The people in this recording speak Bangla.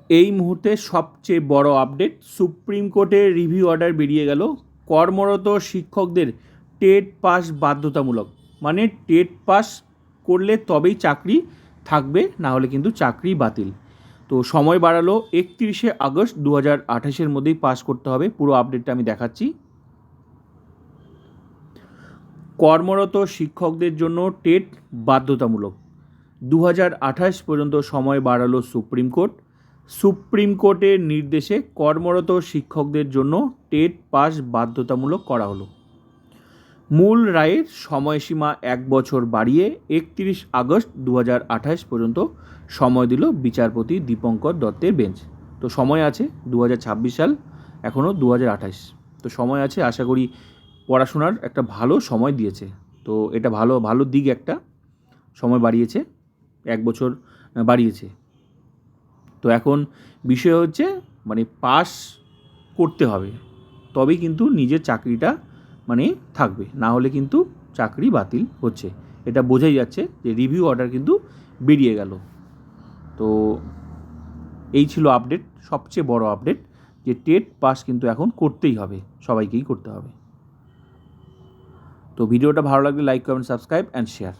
এই মুহূর্তে সবচেয়ে বড় আপডেট, সুপ্রিম কোর্টের রিভিউ অর্ডার বেরিয়ে গেল। কর্মরত শিক্ষকদের টেট পাস বাধ্যতামূলক, মানে টেট পাস করলে তবেই চাকরি থাকবে, না হলে কিন্তু চাকরি বাতিল। তো সময় বাড়ালো 31শে আগস্ট 2028-এর মধ্যেই পাস করতে হবে। পুরো আপডেটটা আমি দেখাচ্ছি। কর্মরত শিক্ষকদের জন্য টেট বাধ্যতামূলক 2028 পর্যন্ত সময় বাড়ালো সুপ্রিম কোর্ট। সুপ্রিম কোর্টের নির্দেশে কর্মরত শিক্ষকদের জন্য টেট পাস বাধ্যতামূলক করা হলো। মূল রায়ের সময়সীমা 1 বছর বাড়িয়ে 31 আগস্ট 2028 পর্যন্ত সময় দিল বিচারপতি দীপঙ্কর দত্তের বেঞ্চ। তো সময় আছে 2026 সাল, এখনও 2028, তো সময় আছে। আশা করি পড়াশোনার একটা ভালো সময় দিয়েছে, তো এটা ভালো ভালো দিক, একটা সময় বাড়িয়েছে, 1 বছর বাড়িয়েছে। তো এখন বিষয় হচ্ছে মানে পাস করতে হবে, তবেই কিন্তু নিজের চাকরিটা মানে থাকবে, না হলে কিন্তু চাকরি বাতিল হচ্ছে। এটা বোঝাই যাচ্ছে যে রিভিউ অর্ডার কিন্তু বেরিয়ে গেল। তো এই ছিল আপডেট, সবচেয়ে বড় আপডেট, যে টেট পাস কিন্তু এখন করতেই হবে, সবাইকেই করতে হবে। তো ভিডিওটা ভালো লাগলে like, comment, subscribe and share.